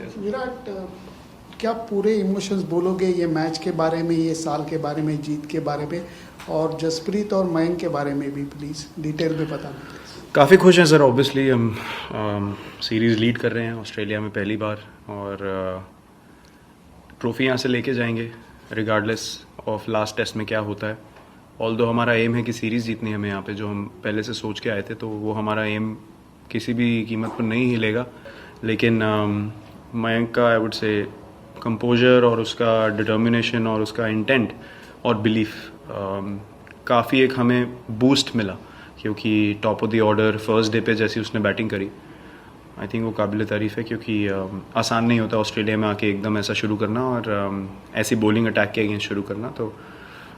विराट, क्या पूरे इमोशंस बोलोगे ये मैच के बारे में, ये साल के बारे में, जीत के बारे में, और जसप्रीत और मयंक के बारे में भी प्लीज़ डिटेल में बताना। काफ़ी खुश हैं सर। ऑब्वियसली हम सीरीज़ लीड कर रहे हैं ऑस्ट्रेलिया में पहली बार, और ट्रॉफी यहाँ से लेके जाएंगे रिगार्डलेस ऑफ लास्ट टेस्ट में क्या होता है। ऑल्दो हमारा एम है कि सीरीज़ जीतनी है हमें यहाँ पे, जो हम पहले से सोच के आए थे, तो वो हमारा एम किसी भी कीमत पर नहीं हिलेगा। लेकिन मयंक का आई वुड से कंपोजर और उसका डिटर्मिनेशन और उसका इंटेंट और बिलीफ काफ़ी एक हमें बूस्ट मिला, क्योंकि top of the order first day पे जैसी उसने बैटिंग करी, आई थिंक वो काबिल तारीफ़ है, क्योंकि आसान नहीं होता ऑस्ट्रेलिया में आके एकदम ऐसा शुरू करना और ऐसी बॉलिंग अटैक के अगेंस्ट शुरू करना। तो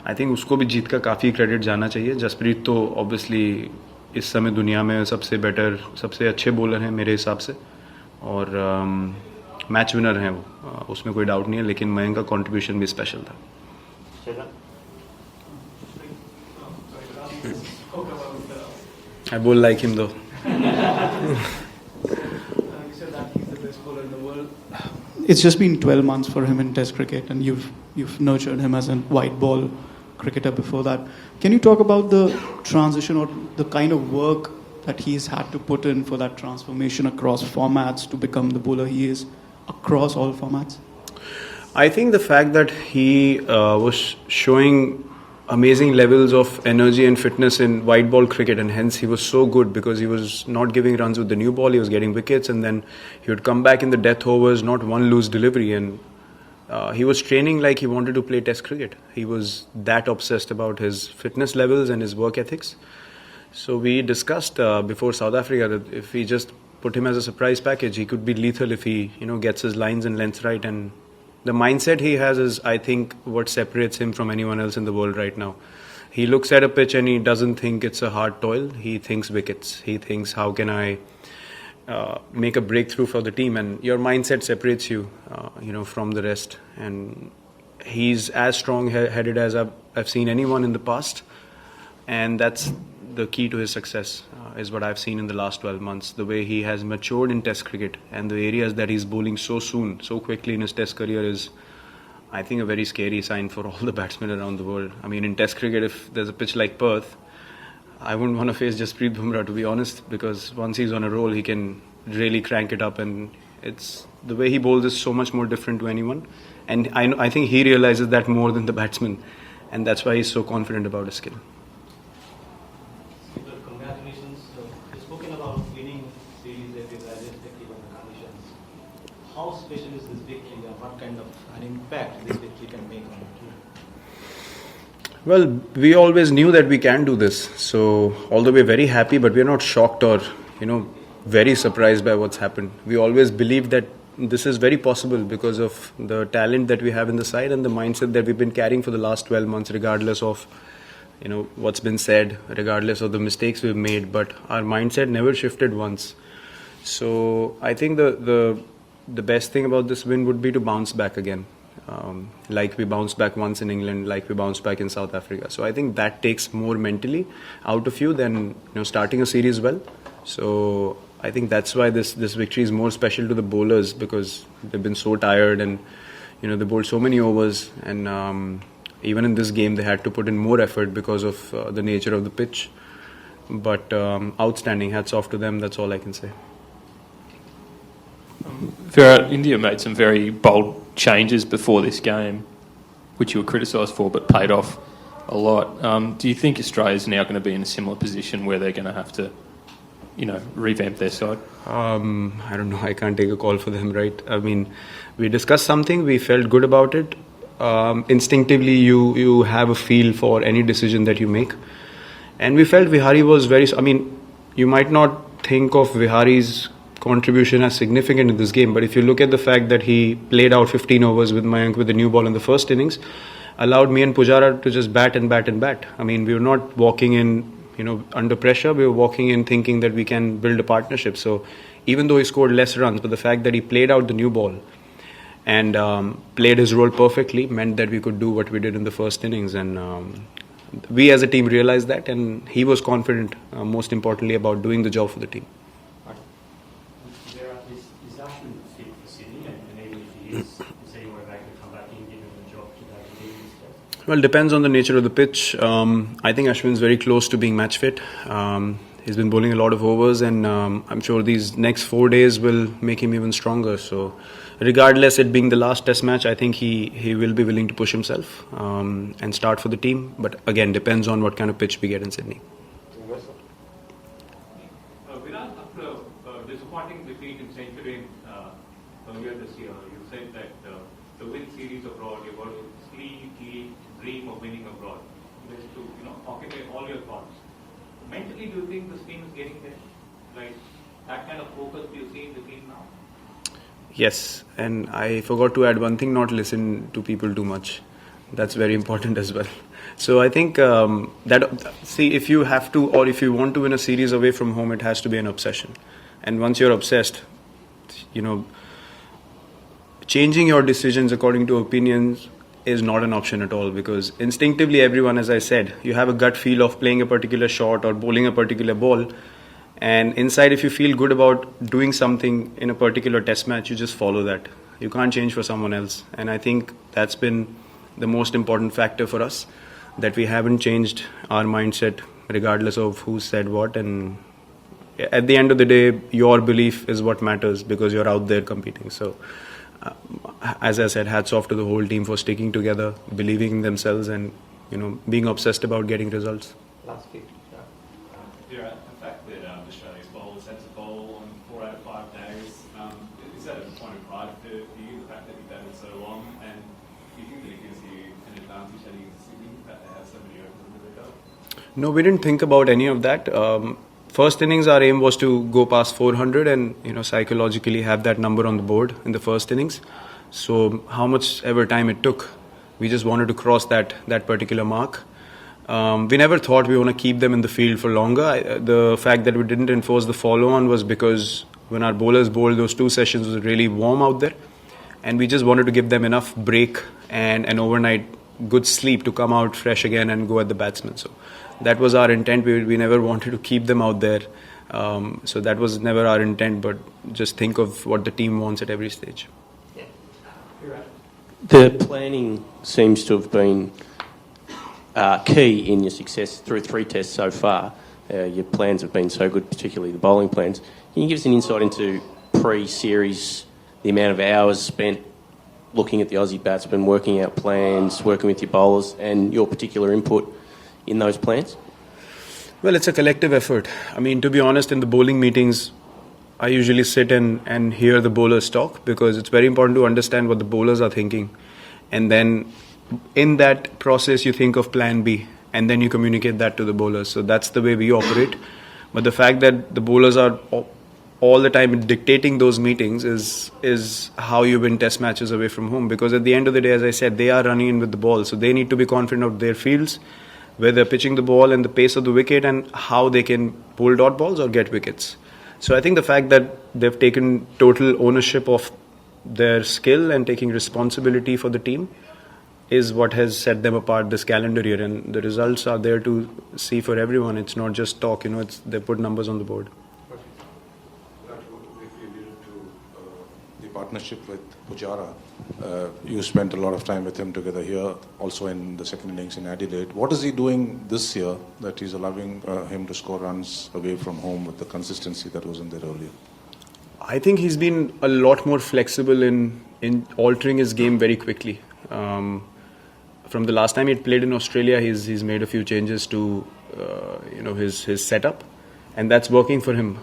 आई थिंक उसको भी जीत का काफ़ी क्रेडिट जाना चाहिए। जसप्रीत तो ऑब्वियसली इस समय दुनिया में सबसे बेटर, सबसे अच्छे बॉलर हैं मेरे हिसाब से, और मैच विनर हैं वो, उसमें कोई डाउट नहीं है। लेकिन मयंक का कंट्रीब्यूशन भी स्पेशल था। I bowl like him though. It's just been 12 months for him in Test cricket, and you've nurtured him as a white ball cricketer before that. Can you talk about the transition or the kind of work that he's had to put in for that transformation across formats to become the bowler he is across all formats? I think the fact that he was showing amazing levels of energy and fitness in white ball cricket, and hence he was so good because he was not giving runs with the new ball, he was getting wickets, and then he would come back in the death overs, not one loose delivery, and he was training like he wanted to play Test cricket. He was that obsessed about his fitness levels and his work ethics. So we discussed before South Africa that if we just put him as a surprise package, he could be lethal if he gets his lines and lengths right. And the mindset he has is, I think, what separates him from anyone else in the world right now. He looks at a pitch and he doesn't think it's a hard toil. He thinks wickets. He thinks, how can I make a breakthrough for the team? And your mindset separates you, from the rest. And he's as strong-headed as I've seen anyone in the past. And that's the key to his success, is what I've seen in the last 12 months. The way he has matured in Test cricket and the areas that he's bowling so soon, so quickly in his Test career is, I think, a very scary sign for all the batsmen around the world. I mean, in Test cricket, if there's a pitch like Perth, I wouldn't want to face Jasprit Bumrah, to be honest, because once he's on a roll, he can really crank it up, and it's the way he bowls is so much more different to anyone. And I think he realizes that more than the batsman, and that's why he's so confident about his skill. Congratulations. You've spoken about winning series irrespective of the conditions. How special is this victory, and what kind of an impact this victory can make on the team? Well, we always knew that we can do this. So, although we're very happy, but we're not shocked or, very surprised by what's happened. We always believed that this is very possible because of the talent that we have in the side and the mindset that we've been carrying for the last 12 months, regardless of, what's been said, regardless of the mistakes we've made. But our mindset never shifted once. So, I think the best thing about this win would be to bounce back again. Like we bounced back once in England, like we bounced back in South Africa. So I think that takes more mentally out of you than starting a series well. So I think that's why this victory is more special to the bowlers, because they've been so tired and they bowled so many overs, and even in this game they had to put in more effort because of the nature of the pitch. But outstanding, hats off to them. That's all I can say. Virat, India made some very bold changes before this game, which you were criticised for, but paid off a lot. Do you think Australia's now going to be in a similar position where they're going to have to, revamp their side? I don't know. I can't take a call for them, right? I mean, we discussed something. We felt good about it. Instinctively, you have a feel for any decision that you make. And we felt Vihari was you might not think of Vihari's contribution as significant in this game, but if you look at the fact that he played out 15 overs with Mayank with the new ball in the first innings, allowed me and Pujara to just bat and bat and bat. I mean, we were not walking in, under pressure. We were walking in thinking that we can build a partnership. So even though he scored less runs, but the fact that he played out the new ball and played his role perfectly meant that we could do what we did in the first innings. And we as a team realized that, and he was confident, most importantly, about doing the job for the team. Is Ashwin fit for Sydney, and you say you want to come back in, give him a job to take the team instead? Well, depends on the nature of the pitch. I think Ashwin's very close to being match fit. He's been bowling a lot of overs, and I'm sure these next 4 days will make him even stronger. So, regardless it being the last Test match, I think he will be willing to push himself and start for the team. But again, depends on what kind of pitch we get in Sydney. Virat, after a disappointing defeat in Centurion earlier this year, you said that to win series abroad, you've got to sleep, eat, dream of winning abroad. Just to occupy all your thoughts. Mentally, do you think this team is getting there? Like that kind of focus do you see in the team now? Yes, and I forgot to add one thing: not listen to people too much. That's very important as well. So I think if you have to, or if you want to win a series away from home, it has to be an obsession. And once you're obsessed, changing your decisions according to opinions is not an option at all, because instinctively everyone, as I said, you have a gut feel of playing a particular shot or bowling a particular ball, and inside if you feel good about doing something in a particular Test match, you just follow that. You can't change for someone else, and I think that's been the most important factor for us, that we haven't changed our mindset regardless of who said what. And at the end of the day, your belief is what matters, because you're out there competing. So as I said, hats off to the whole team for sticking together, believing in themselves, and being obsessed about getting results. Last week. Virat, the fact that Australia's bowlers had to bowl on 4 out of 5 days, is that a point of pride for you, the fact that you batted so long? And do you think that it gives you an advantage heading into Sydney, the fact that they have so many overs under their belt? No, we didn't think about any of that. First innings, our aim was to go past 400 and psychologically have that number on the board in the first innings. So how much ever time it took, we just wanted to cross that particular mark. We never thought we want to keep them in the field for longer. The fact that we didn't enforce the follow-on was because when our bowlers bowled, those 2 sessions was really warm out there, and we just wanted to give them enough break and an overnight good sleep to come out fresh again and go at the batsmen. So that was our intent. We never wanted to keep them out there. So that was never our intent, but just think of what the team wants at every stage. The planning seems to have been key in your success through 3 tests so far. Your plans have been so good, particularly the bowling plans. Can you give us an insight into pre-series, the amount of hours spent looking at the Aussie batsmen, working out plans, working with your bowlers, and your particular input in those plans? Well, it's a collective effort. I mean, to be honest, in the bowling meetings, I usually sit and hear the bowlers talk, because it's very important to understand what the bowlers are thinking. And then in that process, you think of plan B, and then you communicate that to the bowlers. So that's the way we operate. But the fact that the bowlers are all the time dictating those meetings is how you win Test matches away from home. Because at the end of the day, as I said, they are running in with the ball. So they need to be confident of their fields, where they're pitching the ball and the pace of the wicket, and how they can bowl dot balls or get wickets. So I think the fact that they've taken total ownership of their skill and taking responsibility for the team is what has set them apart this calendar year. And the results are there to see for everyone. It's not just talk, they put numbers on the board. The partnership with Pujara, you spent a lot of time with him together here, also in the second innings in Adelaide. What is he doing this year that is allowing him to score runs away from home with the consistency that wasn't there earlier? I think he's been a lot more flexible in altering his game very quickly. From the last time he played in Australia, he's made a few changes to his setup, and that's working for him.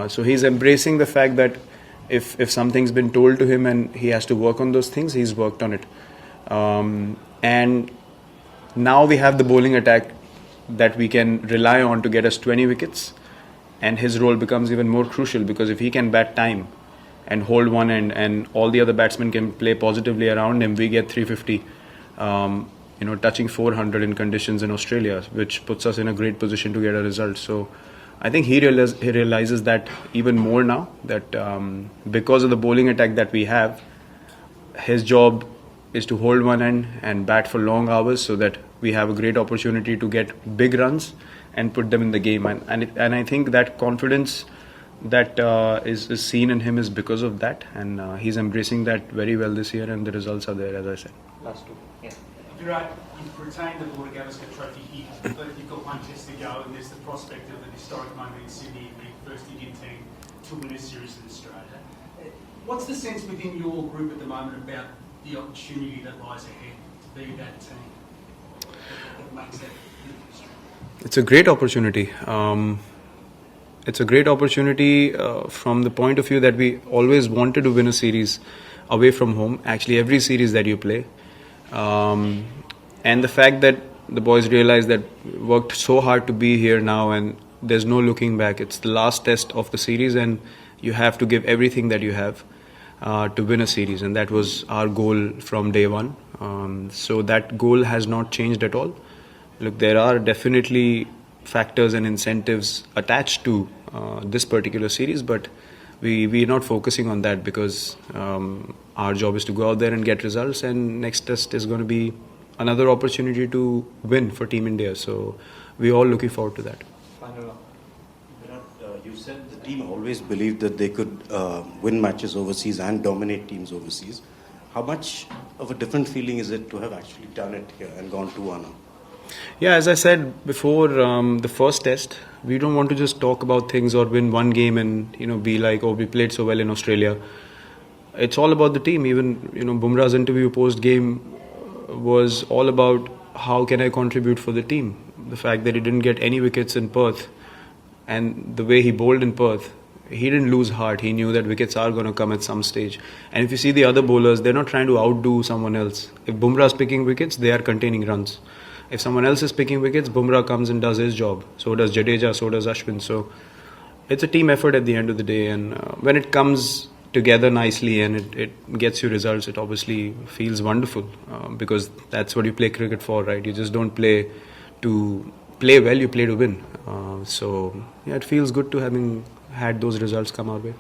So he's embracing the fact that if something's been told to him and he has to work on those things, he's worked on it. And now we have the bowling attack that we can rely on to get us 20 wickets, and his role becomes even more crucial, because if he can bat time and hold one end and all the other batsmen can play positively around him, we get 350, touching 400 in conditions in Australia, which puts us in a great position to get a result. So I think he realizes that even more now, that because of the bowling attack that we have, his job is to hold one end and bat for long hours, so that we have a great opportunity to get big runs and put them in the game. And I think that confidence that is seen in him is because of that, and he's embracing that very well this year, and the results are there, as I said. Last two. Yeah. Virat, you've retained the Border Gavaskar Trophy here, but you've got one test to go, and there's the prospect of an historic moment in Sydney, the first Indian team to win a series in Australia. What's the sense within your group at the moment about the opportunity that lies ahead to be that team that makes that history? It's a great opportunity. It's a great opportunity from the point of view that we always wanted to win a series away from home, actually every series that you play. And the fact that the boys realized that we worked so hard to be here now, and there's no looking back. It's the last test of the series, and you have to give everything that you have to win a series, and that was our goal from day one. So that goal has not changed at all. Look, there are definitely factors and incentives attached to this particular series, but we're not focusing on that because our job is to go out there and get results, and next test is going to be another opportunity to win for Team India. So we're all looking forward to that. Final. Virat, you said the team always believed that they could win matches overseas and dominate teams overseas. How much of a different feeling is it to have actually done it here and gone 2-1 up? Yeah, as I said before, the first test, we don't want to just talk about things or win one game and be like, oh, we played so well in Australia. It's all about the team. Even Bumrah's interview post game was all about how can I contribute for the team. The fact that he didn't get any wickets in Perth, and the way he bowled in Perth, he didn't lose heart. He knew that wickets are going to come at some stage. And if you see the other bowlers, they're not trying to outdo someone else. If Bumrah's picking wickets, they are containing runs. If someone else is picking wickets, Bumrah comes and does his job. So does Jadeja, so does Ashwins. So it's a team effort at the end of the day. And when it comes together nicely and it gets you results, it obviously feels wonderful because that's what you play cricket for, right? You just don't play to play well, you play to win. So yeah, it feels good to having had those results come our way.